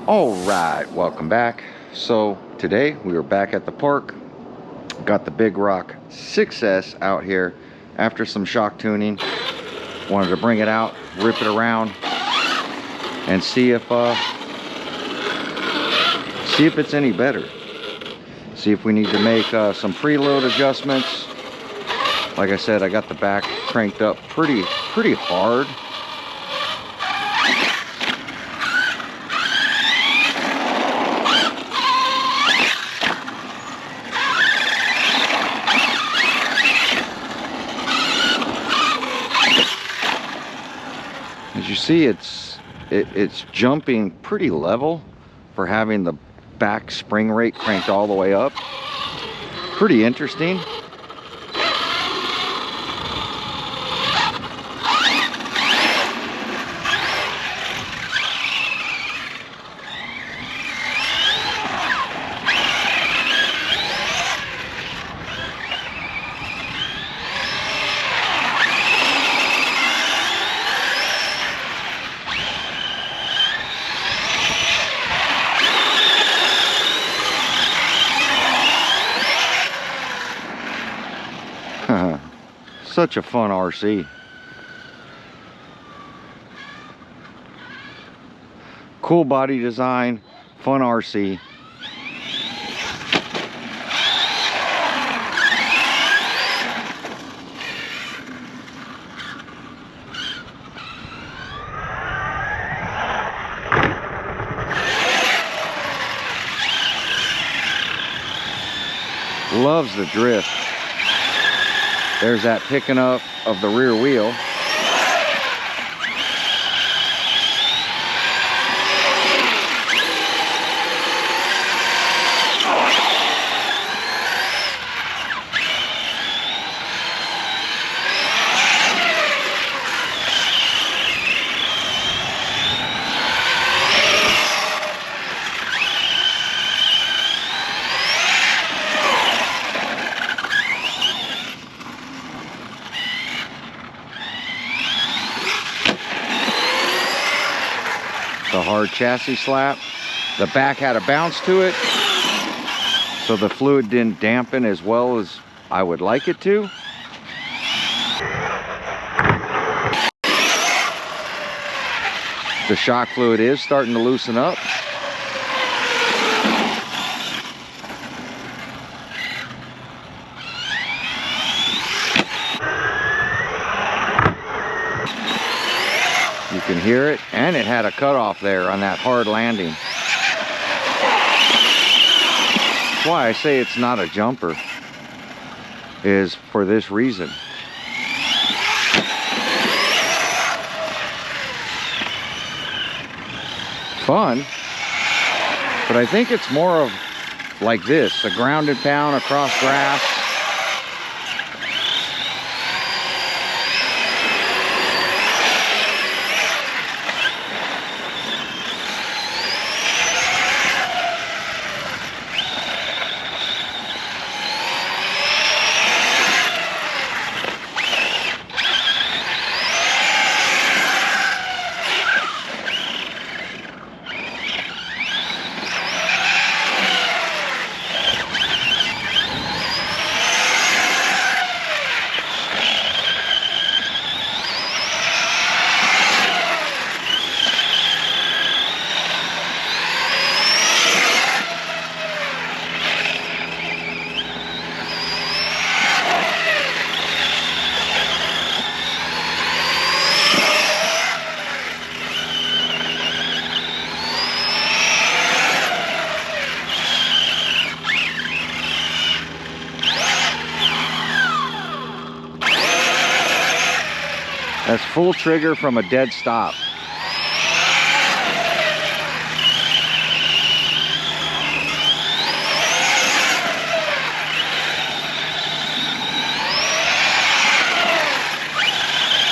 All right, welcome back. So today we are back at the park. Got the Big Rock 6S out here after some shock tuning. Wanted to bring it out, rip it around, and see if it's any better. See if we need to make some preload adjustments. Like I said, I got the back cranked up pretty hard. As you see, it's jumping pretty level for having the back spring rate cranked all the way up. Pretty interesting. Such a fun RC. Cool body design, fun RC. Loves the drift. There's that picking up of the rear wheel. The hard chassis slap. The back had a bounce to it, so the fluid didn't dampen as well as I would like it to. The shock fluid is starting to loosen up. You can hear it, and it had a cutoff there on that hard landing. That's why I say it's not a jumper, is for this reason. Fun, but I think it's more of like this, a ground and pound across grass. That's full trigger from a dead stop.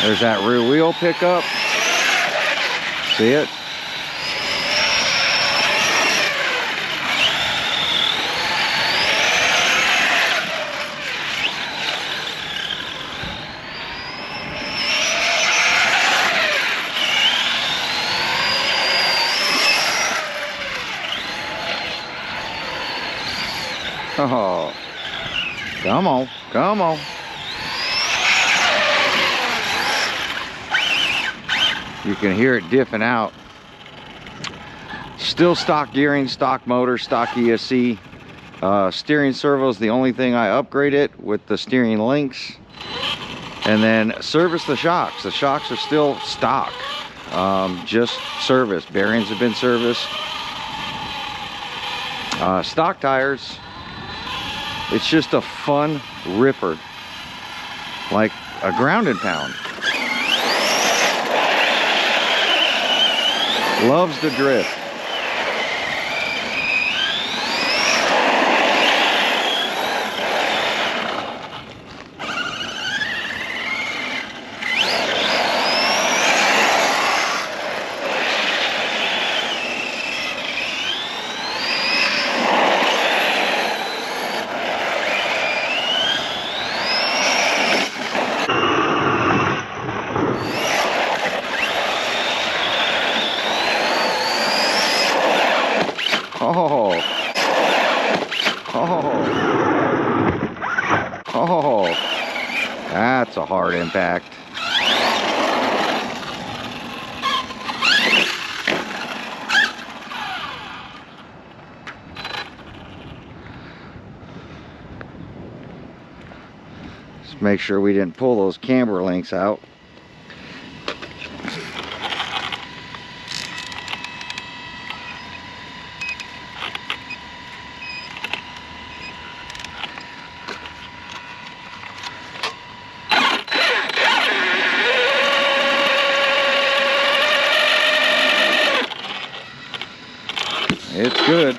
There's that rear wheel pickup. See it? Oh, come on, come on. You can hear it diffing out. Still stock gearing, stock motor, stock ESC. Steering servo is the only thing I upgraded with the steering links. And then service the shocks. The shocks are still stock, just serviced. Bearings have been serviced. Stock tires. It's just a fun ripper, like a ground and pound. Loves the drift. Oh, oh, oh, that's a hard impact. Just make sure we didn't pull those camber links out. It's good.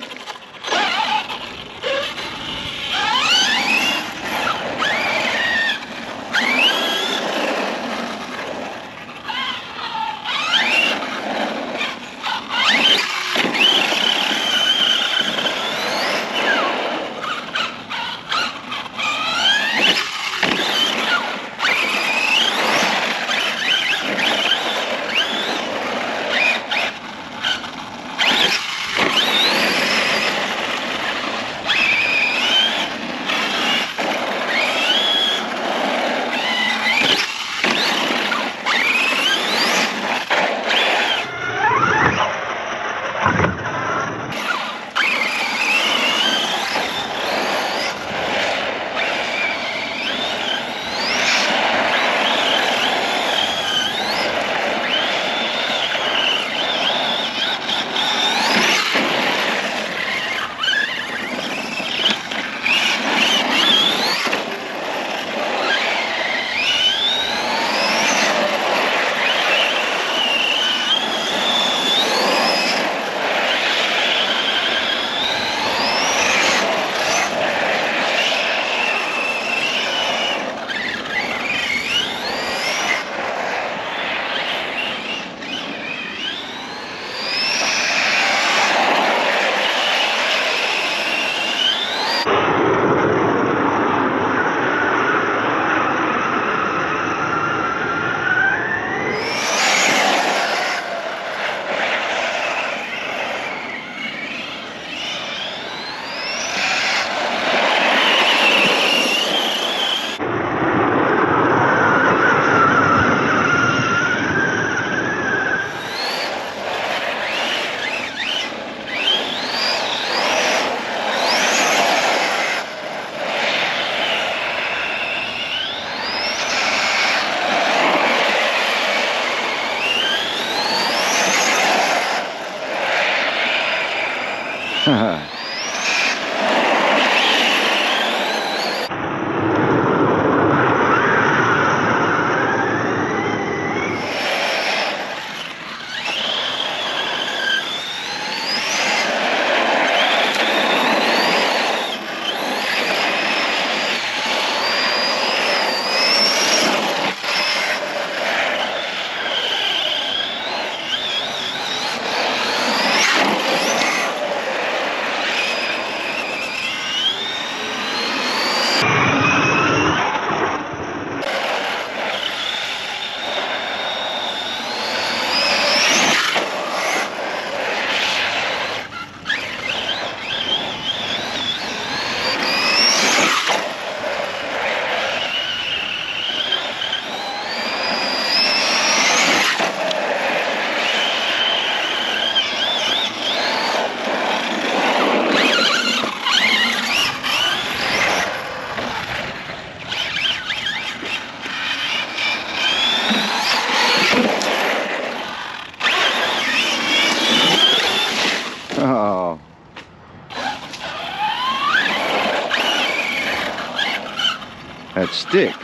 that stick.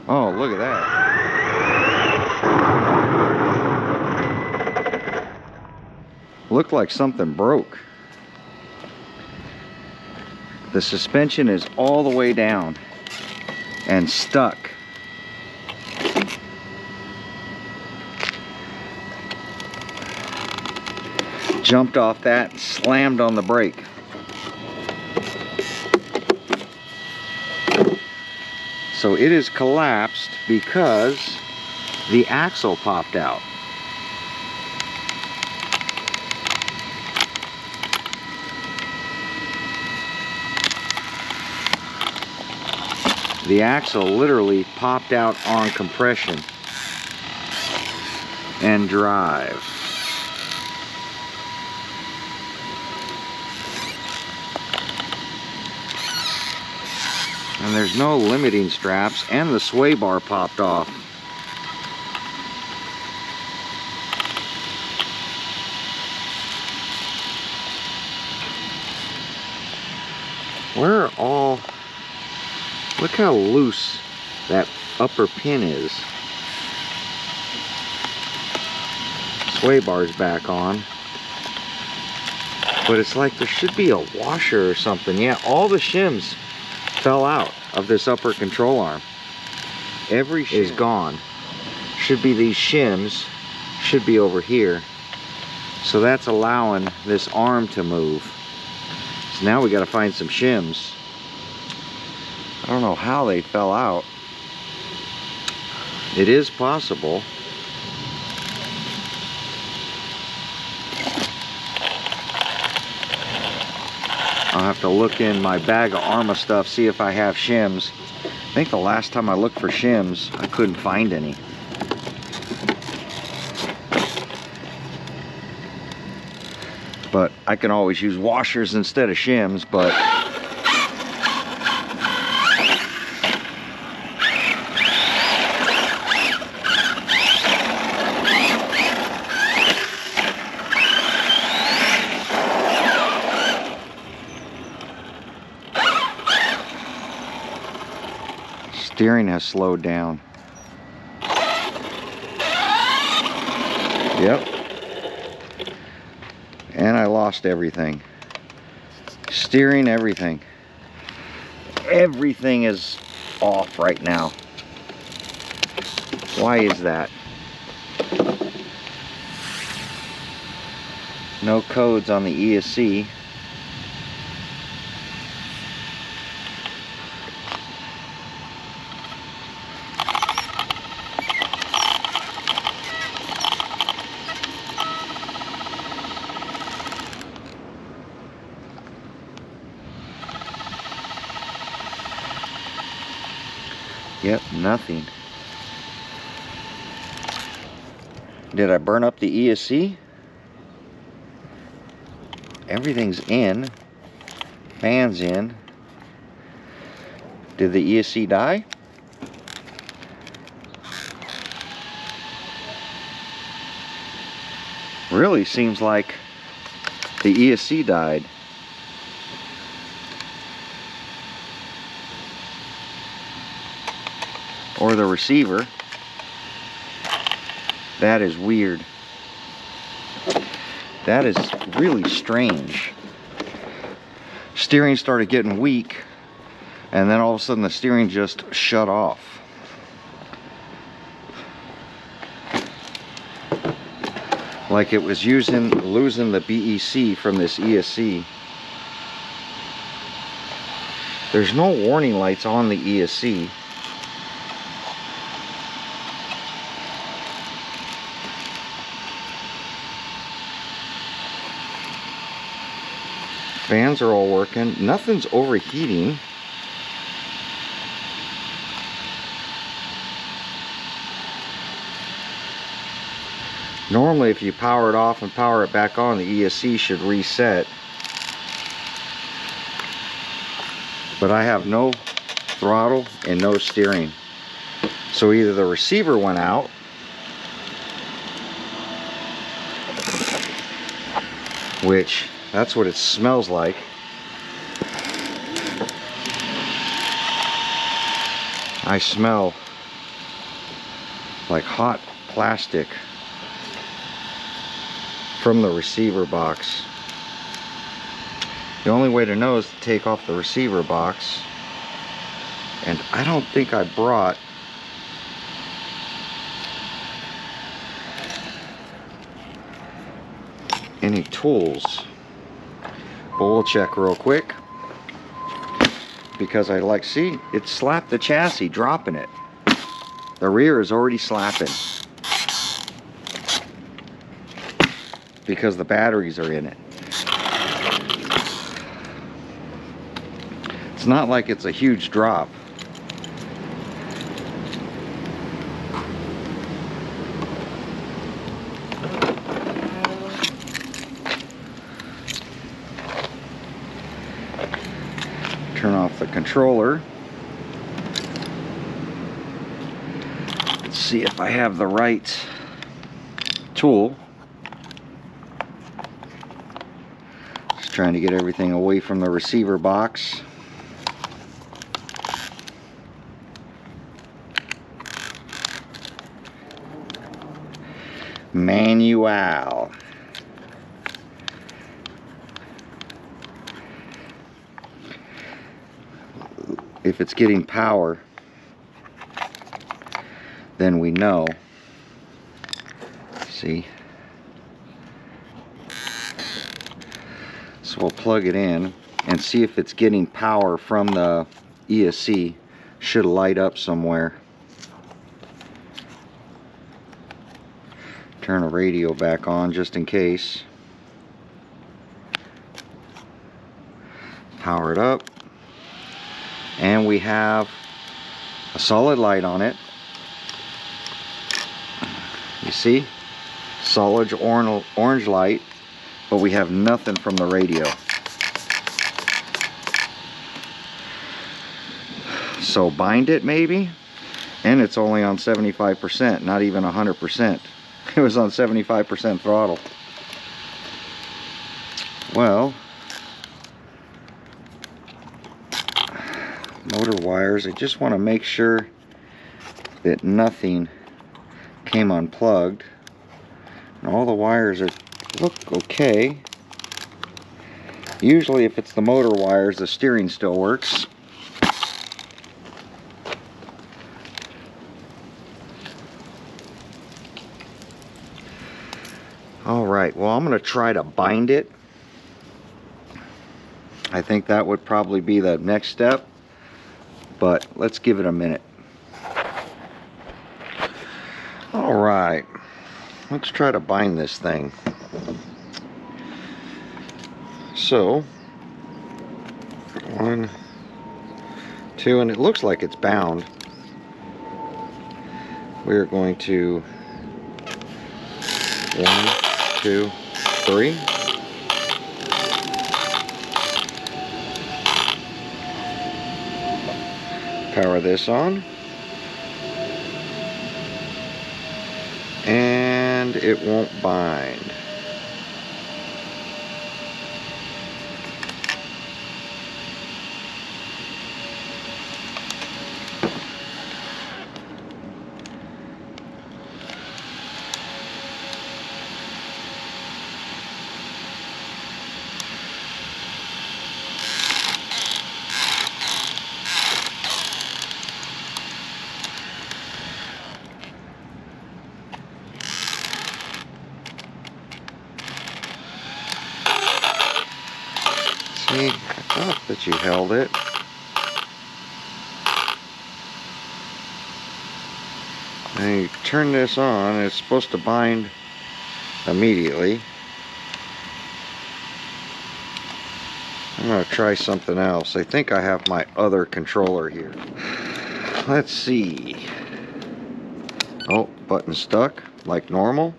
Oh, look at that. Looked like something broke. The suspension is all the way down and stuck. Jumped off that and slammed on the brake. So it is collapsed because the axle popped out. The axle literally popped out on compression and drive. And there's no limiting straps, and the sway bar popped off. Where are all... Look how loose that upper pin is. Sway bar's back on. But it's like there should be a washer or something. Yeah, all the shims fell out of this upper control arm. Every shim is gone. Should be these shims, should be over here. So that's allowing this arm to move. So now we got to find some shims. I don't know how they fell out. It is possible. I'll have to look in my bag of Arrma stuff, see if I have shims. I think the last time I looked for shims, I couldn't find any. But I can always use washers instead of shims, but steering has slowed down. Yep. And I lost everything. Steering, everything. Everything is off right now. Why is that? No codes on the ESC. Yep, nothing. Did I burn up the ESC? Everything's in. Fan's in. Did the ESC die? Really seems like the ESC died. Or the receiver. That is weird. That is really strange. Steering started getting weak, and then all of a sudden the steering just shut off. Like it was losing the BEC from this ESC. There's no warning lights on the ESC. Fans are all working. Nothing's overheating. Normally, if you power it off and power it back on, the ESC should reset. But I have no throttle and no steering. So either the receiver went out, which that's what it smells like. I smell like hot plastic from the receiver box. The only way to know is to take off the receiver box, and I don't think I brought any tools, but we'll check real quick, because I like, see, it slapped the chassis dropping it. The rear is already slapping because the batteries are in it. It's not like it's a huge drop. Turn off the controller. Let's see if I have the right tool. Just trying to get everything away from the receiver box. Manual. If it's getting power, then we know. See? So we'll plug it in and see if it's getting power from the ESC. Should light up somewhere. Turn the radio back on just in case. Power it up. And we have a solid light on it. You see? Solid orange light, but we have nothing from the radio. So bind it maybe, and it's only on 75%, not even 100%. It was on 75% throttle. Well, motor wires, I just want to make sure that nothing came unplugged, and all the wires look okay. Usually if it's the motor wires, the steering still works. Alright, well, I'm going to try to bind it. I think that would probably be the next step, but let's give it a minute. Alright, let's try to bind this thing. So, 1, 2, and it looks like it's bound. We're going to 1, 2, 3. Power this on. And it won't bind. See, I thought that you held it. And you turn this on, it's supposed to bind immediately. I'm going to try something else. I think I have my other controller here. Let's see. Oh, button stuck like normal.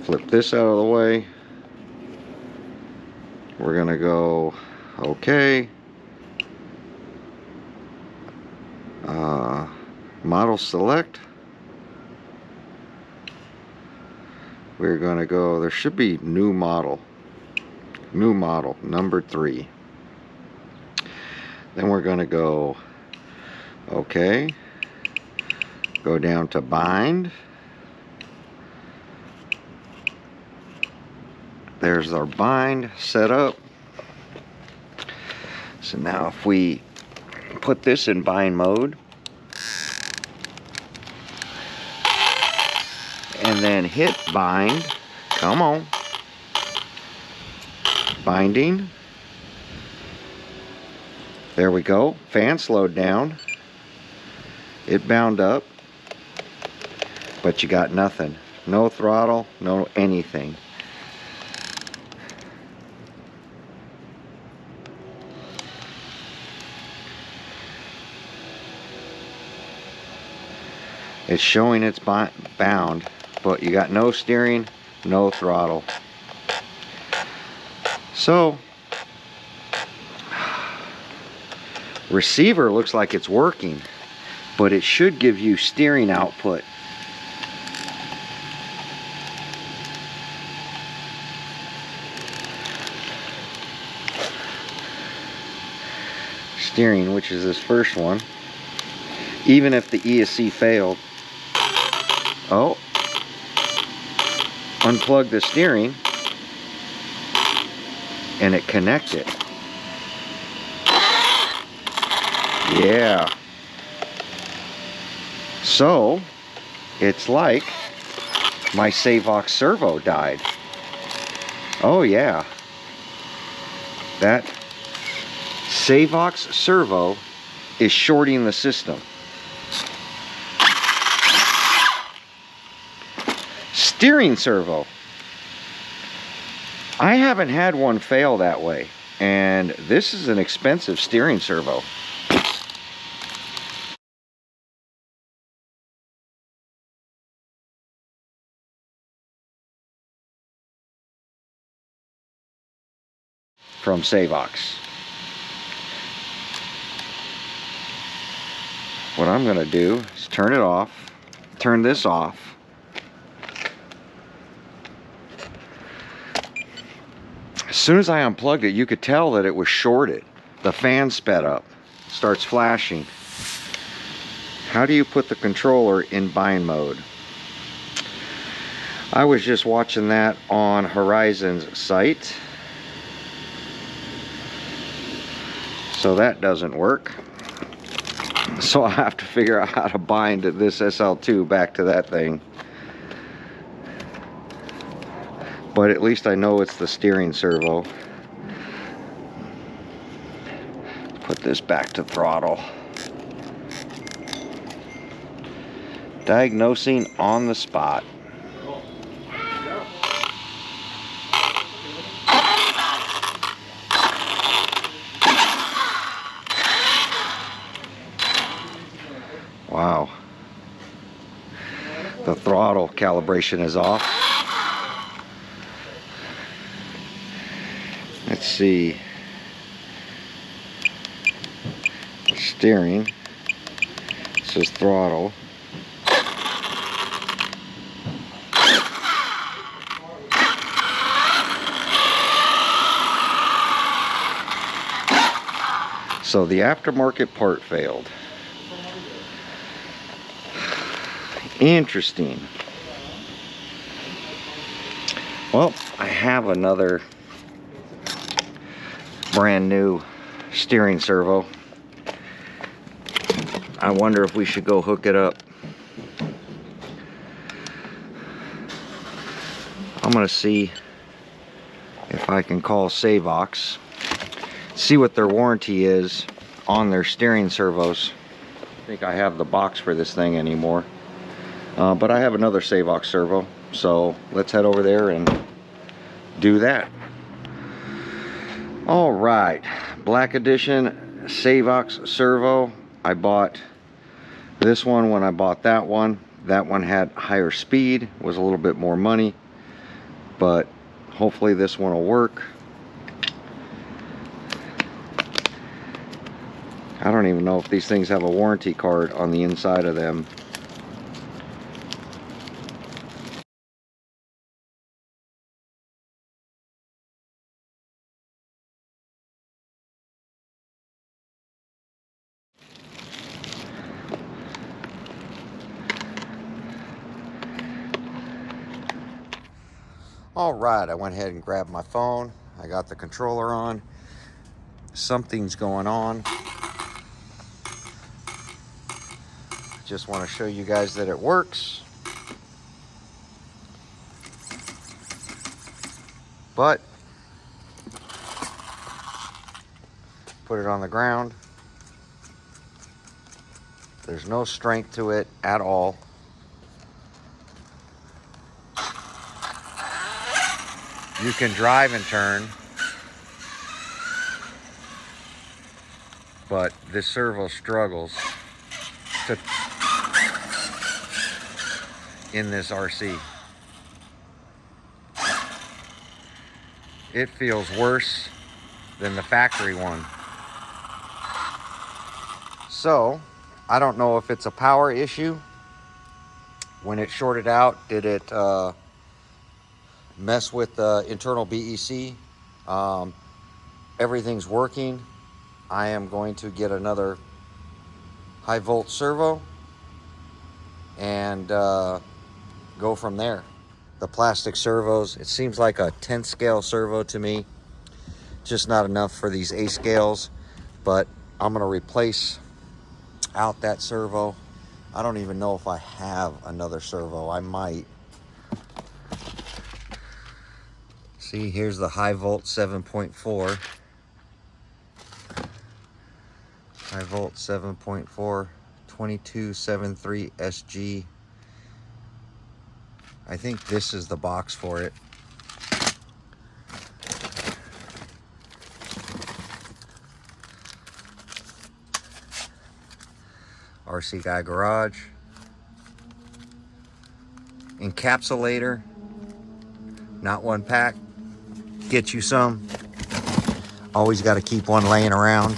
Flip this out of the way. We're gonna go okay. Model select. We're gonna go, there should be new model. new model, number 3. Then we're going to go, okay, go down to bind. There's our bind set up. So now if we put this in bind mode and then hit bind, come on, binding. There we go. Fan slowed down. It bound up. But you got nothing. No throttle, no anything. It's showing it's bound, but you got no steering, no throttle. So, receiver looks like it's working, but it should give you steering output. Steering, which is this first one, even if the ESC failed. Oh, unplug the steering and it connected. Yeah. So it's like my Savox servo died. Oh yeah. That Savox servo is shorting the system. Steering servo. I haven't had one fail that way, and this is an expensive steering servo. From Savox. What I'm going to do is turn it off, turn this off. As soon as I unplugged it, you could tell that it was shorted. The fan sped up, starts flashing. How do you put the controller in bind mode? I was just watching that on Horizon's site. So that doesn't work. So I have to figure out how to bind this SL2 back to that thing. But at least I know it's the steering servo. Put this back to throttle. Diagnosing on the spot. Wow. The throttle calibration is off. Let's see. Steering. This is throttle. So the aftermarket part failed. Interesting. Well, I have another brand new steering servo. I wonder if we should go hook it up. I'm gonna see if I can call Savox, see what their warranty is on their steering servos. I don't think I have the box for this thing anymore. But I have another Savox servo, so let's head over there and do that. All right, Black Edition Savox servo. I bought this one when I bought that one. That one had higher speed, was a little bit more money, but hopefully this one will work. I don't even know if these things have a warranty card on the inside of them. All right, I went ahead and grabbed my phone. I got the controller on. Something's going on. Just want to show you guys that it works. But put it on the ground. There's no strength to it at all. You can drive and turn, but this servo struggles to in this RC. It feels worse than the factory one. So, I don't know if it's a power issue. When it shorted out, did it mess with the internal BEC? Everything's working. I am going to get another high volt servo and go from there. The plastic servos, it seems like a 10th scale servo to me. Just not enough for these A scales, but I'm gonna replace out that servo. I don't even know if I have another servo. I might. See, here's the high volt 7.4. High volt 7.4, 2273 SG. I think this is the box for it. RC Guy Garage. Encapsulator. Not one pack. Get you some. Always got to keep one laying around.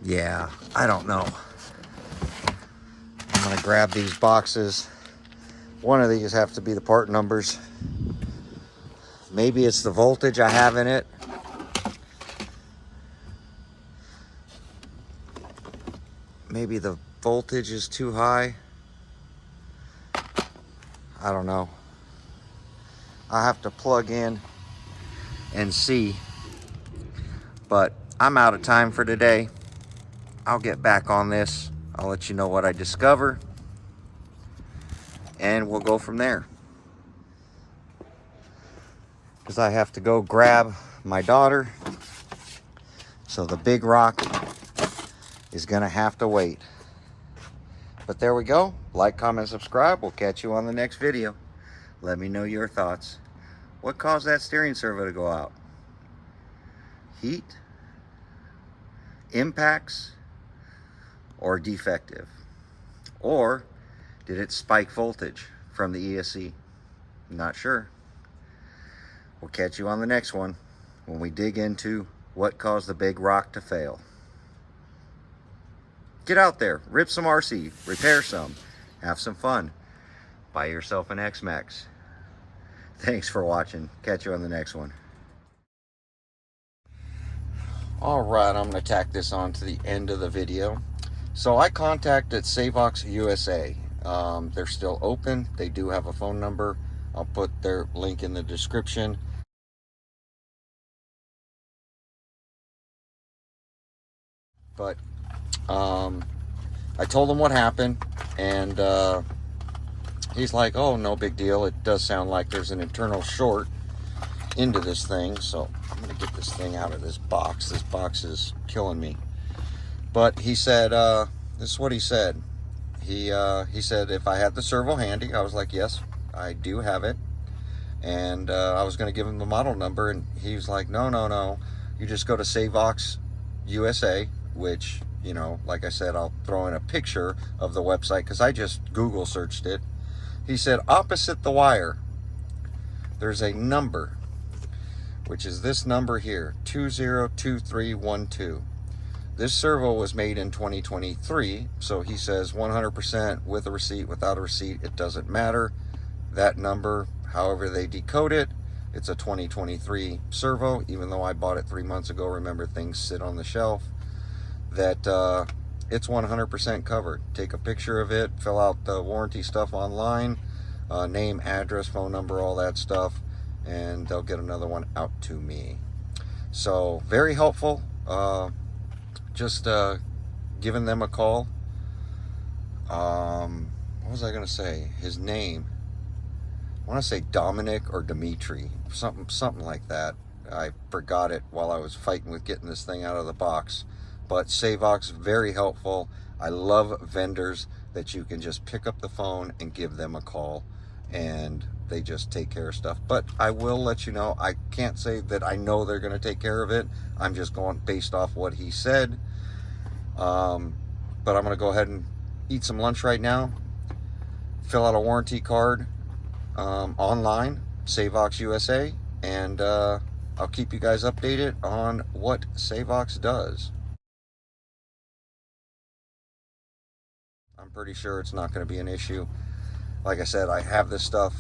Yeah, I don't know. I'm gonna grab these boxes. One of these have to be the part numbers. Maybe it's the voltage I have in it. Maybe the voltage is too high. I don't know. I have to plug in and see. But I'm out of time for today. I'll get back on this. I'll let you know what I discover. And we'll go from there. Because I have to go grab my daughter. So the big rock is gonna have to wait. But there we go. Like, comment, subscribe. We'll catch you on the next video. Let me know your thoughts. What caused that steering servo to go out? Heat? Impacts? Or defective? Or did it spike voltage from the ESC? Not sure. We'll catch you on the next one when we dig into what caused the big rock to fail. Get out there, rip some RC, repair some, have some fun, buy yourself an X-Max. Thanks for watching. Catch you on the next one. All right, I'm gonna tack this on to the end of the video. So I contacted Savox USA. They're still open. They do have a phone number. I'll put their link in the description. But I told him what happened, and he's like, oh, no big deal. It does sound like there's an internal short into this thing. So I'm gonna get this thing out of this box. This box is killing me. But he said, this is what he said. He said if I had the servo handy. I was like, yes, I do have it. And I was going to give him the model number, and he was like, no. You just go to Savox USA, which, you know, like I said, I'll throw in a picture of the website because I just Google searched it. He said opposite the wire, there's a number, which is this number here, 202312. This servo was made in 2023, so he says 100% with a receipt, without a receipt, it doesn't matter. That number, however they decode it, it's a 2023 servo, even though I bought it 3 months ago. Remember, things sit on the shelf. That it's 100% covered. Take a picture of it, fill out the warranty stuff online. name, address, phone number, all that stuff, and they'll get another one out to me. So very helpful. Just giving them a call. What was I gonna say? His name, I want to say Dominic or Dimitri, something like that. I forgot it while I was fighting with getting this thing out of the box. But Savox, very helpful. I love vendors that you can just pick up the phone and give them a call, and they just take care of stuff. But I will let you know, I can't say that I know they're going to take care of it. I'm just going based off what he said. But I'm going to go ahead and eat some lunch right now, fill out a warranty card online, Savox USA, and I'll keep you guys updated on what Savox does. I'm pretty sure it's not going to be an issue. Like I said, I have this stuff,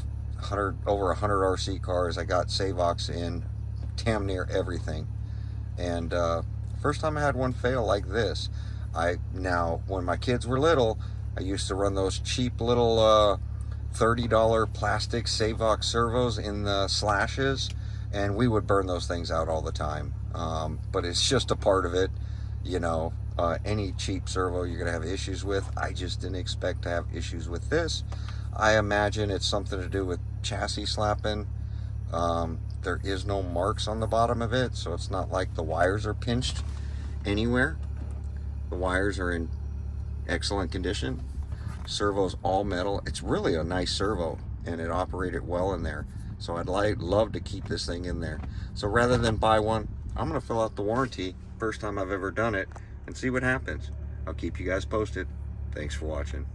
over 100 RC cars. I got Savox in damn near everything. And first time I had one fail like this. Now, when my kids were little, I used to run those cheap little $30 plastic Savox servos in the slashes, and we would burn those things out all the time. But it's just a part of it, you know. Any cheap servo you're going to have issues with. I just didn't expect to have issues with this. I imagine it's something to do with chassis slapping. There is no marks on the bottom of it, so it's not like the wires are pinched anywhere. The wires are in excellent condition. Servo's all metal. It's really a nice servo, and it operated well in there. So I'd love to keep this thing in there. So rather than buy one, I'm going to fill out the warranty, first time I've ever done it, and see what happens. I'll keep you guys posted. Thanks for watching.